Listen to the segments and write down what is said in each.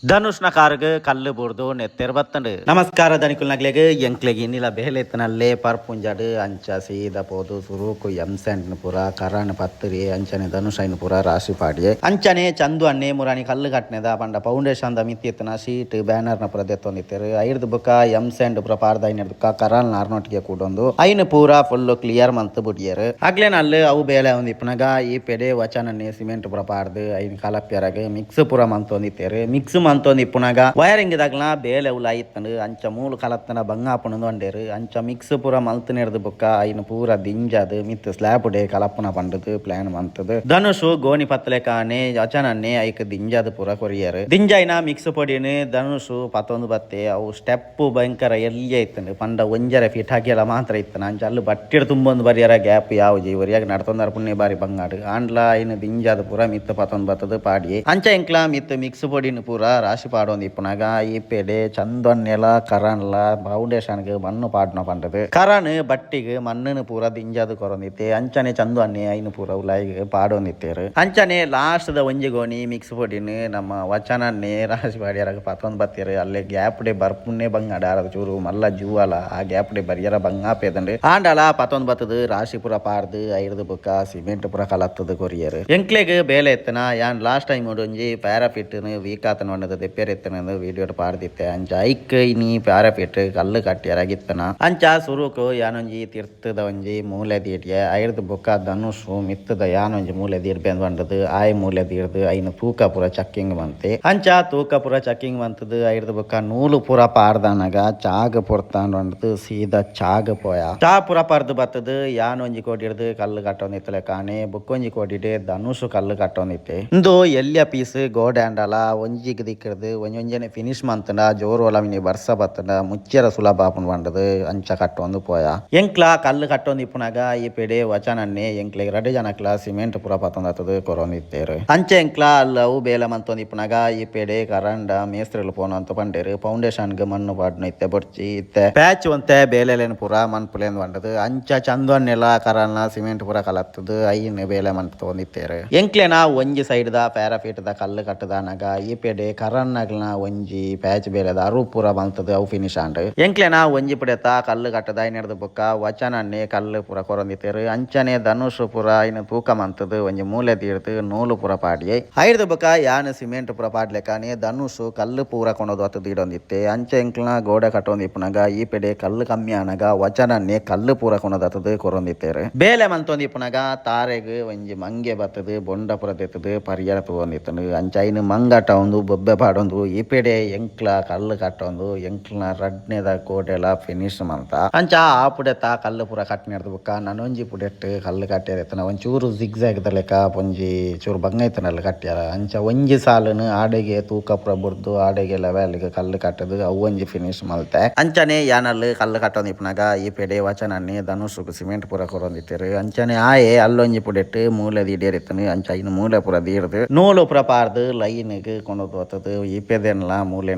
ಧನುಷ್ನ ಕಾರ್ಗೆ ಕಲ್ಲು ಬುರ್ದು ನೆತ್ತೆರ್ ಬತ್ತಂಡು ನಮಸ್ಕಾರ ಧನಿಕುಲ್ನಗ್ಲೆಗ್ ಎಂಕ್ಲೆಗ್ ಇನ್ನಿಲ ಬೇಲೆತ್ತನಲ್ಲೇ ಪರ್ಪುಂಜಾಡು ಅಂಚ ಸೀದ ಪೋದು ಸುರುಕು ಎಂಸೆಂಟ್ನ ಪುರ ಕರಣ್ ಪತ್ತರಿ ಅಂಚನೆ ಧನುಷ್ ಐನ ಪುರ ರಾಶಿ ಪಾಡಿಯೆ ಅಂಚನೆ ಚಂದು ಅನ್ನೆ ಮುರಾಣಿ ಕಲ್ಲು ಕಟ್ನೆದ ಪಂಡ ಫೌಂಡೇಶನ್ ದ ಮಿತ್ತಿತ್ತನ ಶೀಟ್ ಬ್ಯಾನರ್ನ ಪುರ ದೆತ್ತೊಂದಿತ್ತೆರ್ ಐರ್ದು ಬುಕ್ಕ ಎಂಸೆಂಟ್ ಪುರ ಪಾರ್ದ ಐನರ್ದು ಬುಕ್ಕ ಕರಾಲ್ ನಾರ್ನೊಟ್ಟಿಗೆ ಕೂಡೊಂದು ಐನ ಪೂರ ಫುಲ್ ಕ್ಲಿಯರ್ ಮಂತ್ ಬುಡಿಯರ್ ಅಗ್ಲೆನಲ್ಲಿ ಅವು ಬೇಲೆ ಒಂದಿಪ್ಪನಗ ಈ ಪೆಡೆ ವಚನನ್ನೇ ಸಿಮೆಂಟ್ ಪುರ ಪಾರ್ದು ಐನ ಕಲಪ್ಯರಾಗ ಮಿಕ್ಸ್ ಪುರ ಮಂತೊಂದಿತ್ತೆರ್ ಮಿಕ್ಸ್ ಮಂತೊಂದು ಇಪ್ಪುನಾಗ ವೈರಿಂಗ್ ದಾಗ್ಲ ಬೇಲೆ ಉಲ ಐತ್ತಂಡು ಅಂಚ ಮೂಲು ಕಲತ್ತನ ಬಂಗಾಪುಣದು ಅಂಡೇರು ಅಂಚ ಮಿಕ್ಸ್ ಪೂರ ಮಲ್ತನೆರ್ದು ಬುಕ್ಕ ಐನು ಪೂರ ದಿಂಜದು ಮಿತ್ ಸ್ಲ್ಯಾಬ್ ಡೇ ಕಲಪ್ಪನ ಪಂಡದು ಪ್ಲಾನ್ ಮಂತದು ಧನುಷು ಗೋಣಿ ಪತ್ತಲೆ ಕಾನೆ ಅಚನನ್ನೇ ಐಕ್ ದಿಂಜದು ಪೂರ ಕೊರಿಯರು ದಿಂಜೈನ ಮಿಕ್ಸ್ ಪೊಡಿನು ಧನುಷು ಪತ್ತೊಂದು ಬತ್ತೆ ಅವು ಸ್ಟೆಪ್ ಭಯಂಕರ ಎಲ್ಲಿ ಐತಂಡು ಪಂಡ ಒಂಜರ ಫಿಟ್ ಹಾಕಿಯಲ್ಲ ಮಾತ್ರ ಇತ್ತನ ಅಂಚ ಅಲ್ಲಿ ಬಟ್ಟಿಡ್ ತುಂಬೊಂದು ಬರಿಯರ ಗ್ಯಾಪ್ ಯಾವ ಜೀವರಿಯಾಗ ನಡ್ತೊಂದಾರ ಪುಣ್ಯ ಬಾರಿ ಬಂಗಾಡು ಆಂಡ್ಲ ಐನು ದಿಂಜದು ಪೂರ ಮಿತ್ ಪತ್ತೊಂದು ಬತ್ತದು ಪಾಡಿ ಅಂಚ ಎಂಕ್ಲ ಮಿತ್ ಮಿಕ್ಸ್ ಪೊಡಿನು ಪೂರ ರಾಶಿ ಪಾಡೊಂದು ಇಪ್ಪುನಾಗ ಈ ಪೆಡೆ ಚಂದೊನ್ನೆಲ ಕರಣ್ಲ ಫೌಂಡೇಶನ್ಗೆ ಮಣ್ಣು ಪಾಡ್ನ ಪಂಡದು ಕರಣ್ ಬಟ್ಟಿಗೆ ಮಣ್ಣನ್ನು ಪೂರ ದಿಂಜದು ಕೊರೊಂದಿತ್ತೆ ಅಂಚನೆ ಚಂದು ಅನ್ನೆ ಐನು ಪೂರ ಉಲಾಯಿಗೆ ಪಾಡೊಂದಿತ್ತೇರು ಅಂಚನೆ ಲಾಸ್ಟ್ ದ ಒಂಜಿ ಗೋಣಿ ಮಿಕ್ಸ್ ಪೊಡಿನು ನಮ್ಮ ವಚನನ್ನೇ ರಾಶಿ ಪಾಡ್ಯಾರಾಗ ಪತ್ತೊಂದು ಬತ್ತೀರು ಅಲ್ಲೇ ಗ್ಯಾಪ್ ಡೇ ಬರ್ಪುನ್ನೆ ಬಂಗಾಡ ಆರದ ಚೂರು ಮಲ್ಲ ಜೂವಲ ಆ ಗ್ಯಾಪ್ ಡೇ ಬರಿಯರ ಬಂಗಾಪೇದಂಡು ಆಂಡಲ ಪತ್ತೊಂದು ಬತ್ತದು ರಾಶಿ ಪುರ ಪಾಡ್ದು ಐರ್ದು ಬುಕ್ಕ ಸಿಮೆಂಟ್ ಪುರ ಕಲತ್ತದು ಕೊರಿಯರು ಎಂಕ್ಲೆಗ್ ಬೇಲೆ ಎತ್ತನ ಯಾನ್ ಲಾಸ್ಟ್ ಟೈಮ್ ಒಂಜಿ ಪ್ಯಾರಾಫಿಟ್ನು ವೀಕಾತನ ಒಣ್ಣದ ದೆಪ್ಪೆರ್ ಎತ್ತನ ವಿಡಿಯೋ ಪಾಡ್ದಿತ್ತೆ ಅಂಚ ಐಕ್ ಇನಿ ಪ್ಯಾರಾಫಿಟ್ ಕಲ್ಲು ಕಟ್ಟಿಯರಾಗಿತ್ತನ ಅಂಚ ಸುರುಕು ಯಾನೊಂಜಿ ತಿರ್ತದ ಒಂಜಿ ಮೂಲೆ ದೀಟಿಯ ಐರ್ದು ಬುಕ್ಕ ಧನುಷು ಮಿತ್ತದ ಯಾನೊಂಜಿ ಮೂಲೆ ದೀಡ್ ಬೆಂದ್ ಬಂಡದು ಆಯ್ ಮೂಲೆ ದೀರ್ದು ಐನು ತೂಕ ಪುರ ಚಕ್ಕಿಂಗ್ ಬಂತೆ ಅಂಚ ತೂಕ ಪುರ ಚಕ್ಕಿಂಗ್ ಬಂತದು ಐರ್ದು ಬುಕ್ಕ ನೂಲು ಪುರ ಪಾರ್ದನಗ ಚಾಗ ಪುರ್ತಾನ್ ಬಂಡದು ಸೀದಾ ಚಾಗ ಪೋಯ ಚಾ ಪುರ ಪಾರ್ದು ಬತ್ತದು ಯಾನೊಂಜಿ ಕೋಟಿಡ್ದು ಕಲ್ಲು ಕಟ್ಟೊಂದಿತ್ತಲೆ ಕಾಣೆ ಬುಕ್ಕೊಂಜಿ ಕೋಟಿಡೆ ಧನುಷು ಕಲ್ಲು ಕಟ್ಟೊಂದಿತ್ತೆ ಇಂದು ಎಲ್ಲಿಯ ಪೀಸ್ ಗೋಡೆ ಅಂಡಲ ಒಂಜಿಗೆ ದಿಕ್ಕಿಡ್ದು ಒಂಜೊಂಜನೆ ಫಿನಿಶ್ ಮಂತಂಡ ಜೋರು ಒಲಮಿನಿ ಬರ್ಸ ಬತ್ತಂಡ ಮುಚ್ಚರ ಸುಲಭ ಆಪನ್ ಬಂಡದು ಅಂಚ ಕಟ್ಟೊಂದು ಪೋಯ ಎಂಕ್ಲ ಕಲ್ಲು ಕಟ್ಟೊಂದು ಇಪ್ಪುನಾಗ ಈ ಪೆಡೆ ವಚನನ್ನೇ ಎಂಕ್ಲೆಗ್ 2 ಜನಕ್ಲ ಸಿಮೆಂಟ್ ಪುರ ಪತ್ತೊಂದತ್ತದು ಕೊರೊಂದಿತ್ತೇರು ಅಂಚೆ ಎಂಕ್ಲ ಅಲ್ಲವು ಬೇಲೆ ಮಂತೊಂದು ಇಪ್ಪುನಾಗ ಈ ಪೆಡೆ ಕರಂಡ ಮೇಸ್ತ್ರಿಲು ಪೋನು ಅಂತ ಪಂಡೇರು ಫೌಂಡೇಶನ್ಗೆ ಮಣ್ಣು ಪಾಡ್ನ ಇತ್ತೆ ಬೊಡ್ಚಿ ಇತ್ತೆ ಪ್ಯಾಚ್ ಒಂತೆ ಬೇಲೆಲೇನು ಪುರ ಮನ್ಪುಲೇನ್ ಬಂಡದು ಅಂಚ ಚಂದೊನ್ನೆಲ ಕರಲ್ನ ಸಿಮೆಂಟ್ ಪುರ ಕಲತ್ತದು ಐನ್ ಬೇಲೆ ಮಂತ್ ತೊಂದಿತ್ತೇರು ಎಂಕ್ಲೆನ ಒಂಜಿ ಸೈಡ್ ದ ಪ್ಯಾರಾಫಿಟ್ ದ ಕಲ್ಲು ಕಟ್ಟದಾನಾಗ ಈ ಪೆಡೆ ಕರನ್ನಗ್ಲ ಒಂಜಿ ಪ್ಯಾಚ್ ಬೇಲೆದ ಅರು ಪೂರ ಬಂತದು ಅವು ಫಿನಿಶ್ ಆಂಡ್ ಎಂಕ್ಲೆನ ಒಂಜಿ ಪುಡೆತ ಕಲ್ಲು ಕಟ್ಟದ ಐನೆರ್ದು ಬುಕ್ಕ ವಚನನ್ನೇ ಕಲ್ಲು ಪೂರ ಕೊರೊಂದಿತ್ತೇರು ಅಂಚನೆ ಧನುಷ್ ಪೂರ ಐನು ತೂಕ ಮಂತದು ಒಂಜಿ ಮೂಲೆ ತೀರ್ದು ನೂಲು ಪೂರ ಪಾಡಿ ಐರ್ದು ಬುಕ್ಕ ಯಾನ್ ಸಿಮೆಂಟ್ ಪೂರ ಪಾಡ್ಲೆಕಾನೆ ಧನುಷ್ ಕಲ್ಲು ಪೂರ ಕೊಂಡೋದು ಹತ್ತು ದೀಡೊಂದಿತ್ತೆ ಅಂಚೆ ಎಂಕ್ಲನ ಗೋಡೆ ಕಟ್ಟೊಂದು ಇಪ್ಪುನಾಗ ಈ ಪೆಡೆ ಕಲ್ಲು ಕಮ್ಮಿ ಆನಾಗ ವಚನನ್ನೇ ಕಲ್ಲು ಪೂರ ಕೊಂಡೋದು ಹತ್ತದು ಕೊರೊಂದಿತ್ತೇರು ಬೇಲೆ ಮಂತೊಂದು ಇಪ್ಪುನಾಗ ತಾರೆಗ್ ಒಂಜಿ ಮಂಗೆ ಬತ್ತದು ಬೊಂಡ ಪೂರ ತೆತ್ತದು ಪರಿಯರ ತಗೊಂದಿತ್ತನು ಅಂಚ ಐನು ಮಂಗಟ ಒಂದು ಬೊಬ್ಬೆ ಪಾಡೊಂದು ಈ ಪೆಡೆ ಎಂಕ್ಲ ಕಲ್ಲು ಕಟ್ಟೊಂದು ಎಂಕ್ಲನ ರಡ್ನೆದ ಕೋಟೆಲ ಫಿನಿಶ್ ಮಂತ ಅಂಚ ಆ ಪುಡೆತ ಕಲ್ಲು ಪೂರ ಕಟ್ನೆರ್ದು ಬುಕ್ಕ ನನೊಂಜಿ ಪುಡೆಟ್ ಕಲ್ಲು ಕಟ್ಟ್ಯಾರ ಒಂಚೂರು ಜಿಗ್ಜಾಗ್ ಲೆಕ್ಕ ಒಂಜಿ ಚೂರು ಬಂಗೈತನಲ್ಲಿ ಕಟ್ಟ್ಯಾರ ಅಂಚ ಒಂಜಿ ಸಾಲನು ಆಡೆಗೆ ತೂಕ ಪೂರ ಬುರ್ದು ಆಡೆಗೆ ಲೆವೆಲ್ಗೆ ಕಲ್ಲು ಕಟ್ಟದು ಅವು ಒಂಜಿ ಫಿನಿಶ್ ಮಲ್ತೆ ಅಂಚನೆ ಯಾನಲ್ಲಿ ಕಲ್ಲು ಕಟ್ಟೊಂದು ಇಪ್ಪನಾಗ ಈ ಪೆಡೆ ವಚನನ್ನೇ ಧನುಷ್ ಸಿಮೆಂಟ್ ಪೂರ ಕೊರೊಂದಿತ್ತೇರು ಅಂಚನೆ ಆಯೆ ಅಲ್ಲೊಂಜಿ ಪುಡೆಟ್ ಮೂಲೆ ದೀಡಿಯರಿತ್ತನು ಅಂಚ ಇನ್ನು ಮೂಲೆ ಪೂರ ದೀರ್ದು ನೂಲು ಪೂರ ಪಾರ್ದು ಲೈನ್ಗೆ ಕೊಂಡೋದು ಹೋಗ್ತದು ಈ ಪೆದೆನ್ಲ ಮೂಲೆ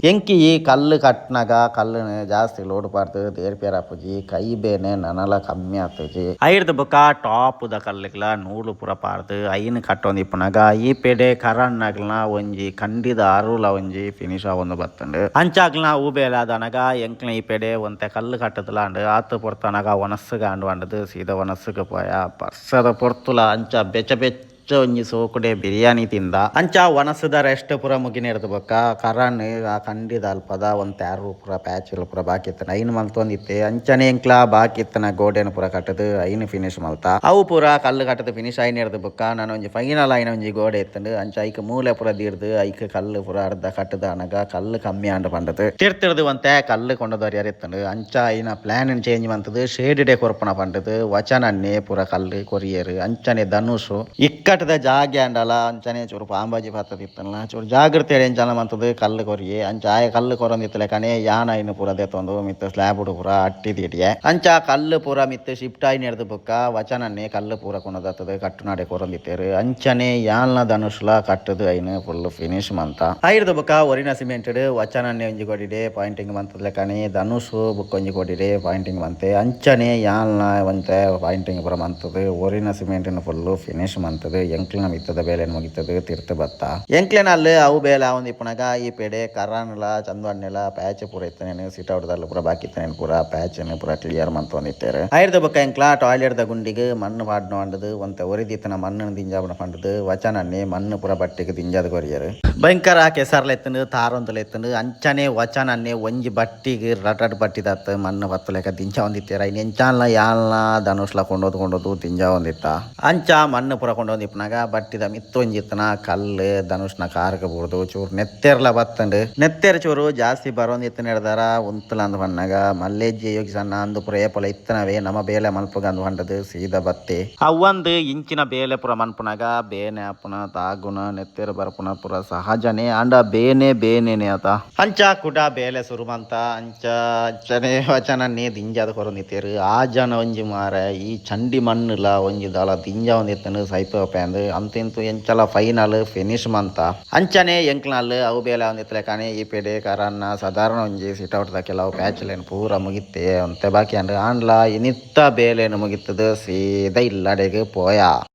ಎಂಕಿ ಈ ಕಲ್ಲು ಕಟ್ನಾಗ ಕಲ್ಲುನ ಜಾಸ್ತಿ ಲೋಡ್ ಪಾಡ್ದು ದೇರ್ಪೇರ ಆಪುಜಿ ಕೈ ಬೇನೆ ನನಲ ಕಮ್ಮಿ ಆಗ್ತಜಿ ಐರ್ದು ಬುಕ್ಕ ಟಾಪ್ ದ ಕಲ್ಲಿಗ್ಲ ನೂಲು ಪೂರ ಪಾಡ್ದು ಐನ್ ಕಟ್ಟೊಂದು ಇಪ್ಪನಾಗ ಈ ಪೆಡೆ ಕರಣ್ಣಗ್ಲ ಒಂಜಿ ಖಂಡಿದ ಅರುಲ ಒಂಜಿ ಫಿನಿಶ್ ಒಂದು ಬತ್ತಂಡು ಅಂಚಾಗ್ಲ ಹೂ ಬೇಲೆ ಆದನಗ ಎಂಕ್ಲ ಈ ಪೆಡೆ ಒಂತೆ ಕಲ್ಲು ಕಟ್ಟದಲಾಂಡ್ ಆತು ಪೊರ್ತನಗ ಒನಸ್ಸುಗ ಅಂಡು ಅಂಡದು ಸೀದಾ ಒನಸ್ಸುಗ ಪೋಯ ಬರ್ಸದ ಪೊರ್ತುಲ ಅಂಚ ಬೆಚ್ಚ ಒಂಜಿ ಸೋಕುಡೆ ಬಿರಿಯಾನಿ ತಿಂದ ಅಂಚ ಒನಸದ ರೆಸ್ಟ್ ಪುರ ಮುಗಿನಿರ್ದು ಬೊಕ್ಕ ಕರಣ್ ಆ ಖಂಡಿದ ಅಲ್ಪದ ಒಂದ್ ಯಾರು ಪುರ ಪ್ಯಾಚ್ ಪುರ ಬಾಕಿತ್ತನ ಐನ್ ಮಲ್ತೊಂದಿತ್ತೆ ಅಂಚನೆ ಎಂಕ್ಲ ಬಾಕಿತ್ತನ ಗೋಡೆನ ಪುರ ಕಟ್ಟದು ಐನ್ ಫಿನಿಶ್ ಮಲ್ತ ಅವು ಪುರ ಕಲ್ಲು ಕಟ್ಟದು ಫಿನಿಶ್ ಐನಿರ್ದು ಬೊಕ್ಕ ನಾನು ಒಂಜಿ ಫೈನಲ್ ಐನ ಒಂಜಿ ಗೋಡೆ ಇತ್ತಂಡು ಅಂಚ ಐಕ್ ಮೂಲೆ ಪುರ ದೀರ್ದು ಐಕ್ ಕಲ್ಲು ಪುರ ಅರ್ಧ ಕಟ್ಟದ ಅನಗ ಕಲ್ಲು ಕಮ್ಮಿ ಆಂಡ್ ಪಂಡದು ತಿರ್ತಿರ್ದು ಒಂತೆ ಕಲ್ಲು ಕೊಂಡದು ಅರಿಯರ್ ಇತ್ತಂಡು ಅಂಚ ಐನ ಪ್ಲಾನ್ ಚೇಂಜ್ ಮಂತದು ಶೇಡ್ ಡೇ ಕೊರ್ಪನ ಪಂಡದು ವಚನನ್ನೇ ಪುರ ಕಲ್ಲು ಕೊರಿಯರು ಅಂಚನೆ ಧನುಷು ಇಕ್ಕಟ್ಟದ ಜಾಗೆ ಅಂಡಲ ಅಂಚನೆ ಚೂರು ಪಾಂಬಾಜಿ ಬತ್ತದಿತ್ತಲ್ಲ ಚೂರು ಜಾಗ್ರತೆ ಎಂಚಲ ಮಂತದು ಕಲ್ಲು ಕೊರಿಯೆ ಅಂಚ ಆಯ ಕಲ್ಲು ಕೊರೊಂದಿತ್ತಲೆ ಕಣೆ ಯಾನ ಐನು ಪೂರ ದೆತ್ತೊಂದು ಮಿತ್ತ ಸ್ಲ್ಯಾಬ್ ಪೂರ ಅಟ್ಟಿ ತೀಟಿಯೆ ಅಂಚ ಕಲ್ಲು ಪೂರ ಮಿತ್ತ ಶಿಫ್ಟ್ ಆಯ್ ನೆಡ್ದು ಬೊಕ್ಕ ವಚನನ್ನೇ ಕಲ್ಲು ಪೂರ ಕೊನದತ್ತದು ಕಟ್ಟು ನಾಡೆ ಕೊರೊಂದಿತ್ತೇರು ಅಂಚನೆ ಯಾಲ್ನ ಧನುಷ್ಲ ಕಟ್ಟದು ಐನು ಫುಲ್ ಫಿನಿಶ್ ಮಂತ ಐರ್ದು ಬೊಕ್ಕ ಒರಿನ ಸಿಮೆಂಟೆಡ್ ವಚನನ್ನೇ ಒಂಜಿ ಕೊಡಿಡೆ ಪಾಯಿಂಟಿಂಗ್ ಮಂತದ್ಲೆ ಕಣೆ ಧನುಷು ಬುಕ್ ಒಂಜಿ ಕೊಡಿಡೆ ಪಾಯಿಂಟಿಂಗ್ ಮಂತೆ ಅಂಚನೆ ಯಾಲ್ನ ಒಂತೆ ಪಾಯಿಂಟಿಂಗ್ ಪೂರ ಮಂತದು ಒರಿನ ಸಿಮೆಂಟಿನ ಫುಲ್ಲು ಫಿನಿಶ್ ಮಂತದು ಎಂಕ್ಲಿನ ಮಿತ್ತದ ಬೇಲೆಯನ್ನು ಮುಗಿತದೆ ತೀರ್ಥ ಬತ್ತ ಎಂಕ್ಲಿನಲ್ಲಿ ಅವು ಬೇಲೆ ಅವನ್ ಇಪ್ಪನಾಗ ಈ ಪೆಡೆ ಕರಾನಲ ಚಂದವನ್ನೆಲ್ಲ ಪ್ಯಾಚ್ ಪೂರ ಇತ್ತನೇನು ಸಿಟ್ ಔಟ್ದಲ್ಲ ಪೂರ ಬಾಕಿ ಇತ್ತನೇನು ಪೂರ ಪ್ಯಾಚನ್ನು ಪೂರ ಕ್ಲಿಯರ್ ಮಂತ್ ಒಂದಿಟ್ಟಾರೆ ಆಯ್ದ ಬಕ್ಕ ಎಂಕ್ಲ ಟಾಯ್ಲೆಟ್ ದ ಗುಂಡಿಗೆ ಮಣ್ಣು ಪಾಡ್ನು ಅಂಡದು ಒಂತ ಒರಿದಿತ್ತನ ಮಣ್ಣನ್ನು ದಿಂಜಾಬಣ ಪಂಡದು ವಚನನ್ನೇ ಮಣ್ಣು ಪೂರ ಬಟ್ಟೆಗೆ ದಿಂಜಾದ ಕೊರಿಯರು ಭಯಂಕರ ಕೆಸರ್ಲೆತ್ತಂದು ತಾರೊಂದಲೆತ್ತಂದು ಅಂಚನೆ ವಚನನ್ನೇ ಒಂಜಿ ಬಟ್ಟಿಗೆ ರಟಟ್ ಬಟ್ಟಿದತ್ತ ಮಣ್ಣು ಬತ್ತಲೆಕ್ಕ ದಿಂಜ ಒಂದಿತ್ತಾರ ಇನ್ನು ಎಂಚಾನ್ಲ ಯಾಲ್ನ ಧನುಷ್ಲ ಕೊಂಡೋದು ತಿಂಜ ಒಂದಿತ್ತ ಅಂಚ ಮಣ್ಣು ಪುರ ಕೊಂಡೊಂದಿಪ್ಪನಾಗ ಬಟ್ಟಿದ ಮಿತ್ತೊಂಜಿತ್ತನ ಕಲ್ಲು ಧನುಷ್ನ ಕಾರ್ಕ ಬುಡ್ದು ಚೂರು ನೆತ್ತೆರ್ಲ ಬತ್ತಂಡು ನೆತ್ತೆರ್ ಚೂರು ಜಾಸ್ತಿ ಬರೋಂದಿತ್ತನ ಹಿಡ್ದಾರ ಉಂತಲ ಅಂದ್ ಬಣ್ಣಾಗ ಮಲ್ಲೆಜ್ಜಿ ಯೋಗಿ ಸಣ್ಣ ಅಂದು ಪುರ ಏಪಲ ಇತ್ತನವೇ ನಮ್ಮ ಬೇಲೆ ಮಲ್ಪಗ ಅಂದ್ ಹೊಂಡದು ಸೀದಾ ಬತ್ತೆ ಅವೊಂದು ಇಂಚಿನ ಬೇಲೆ ಪುರ ಮನ್ಪುನಾಗ ಬೇನೆ ಅಪ್ಪನ ತಾಗುನ ನೆತ್ತೆರ್ ಬರ್ಪುನ ಪುರ ಸಹಜನೇ ಅಂಡ ಬೇನೆನೆ ಆತ ಅಂಚ ಕುಟ ಬೇಲೆ ಸುರುಮಂತ ಅಂಚನೆ ವಚನನ್ನೇ ದಿಂಜಾದ ಕೊರೊಂದಿತ್ತೇರು ಆ ಜನ ಒಂಜಿ ಮಾರ ಈ ಚಂಡಿ ಮಣ್ಣುಲ ಒಂಜಿ ದಳ ದಿಂಜ ಒಂದಿತ್ತನು ಸೈಪ ಪ್ಯಾಂದ್ ಅಂತಿಂತು ಎಂಚಲ ಫೈನಲ್ ಫಿನಿಶ್ ಮಂತ ಅಂಚನೆ ಎಂಕ್ಲಲ್ಲಿ ಅವು ಬೇಲೆ ಒಂದಿತ್ತಲೆ ಕಾಣಿ ಈ ಪೆಡೆ ಕರನ್ನ ಸಾಧಾರಣ ಒಂಜಿ ಸಿಟ್ ಔಟ್ ದ ಕೆಲವು ಪ್ಯಾಚ್ಲೇನು ಪೂರ ಮುಗಿತ್ತೆ ಅಂತೆ ಬಾಕಿ ಅಂಡ್ ಆಂಡ್ಲ ಇನಿತ್ತ ಬೇಲೆನು ಮುಗಿತದ ಸೀದಾ ಇಲ್ಲಡೆಗೆ ಪೋಯ.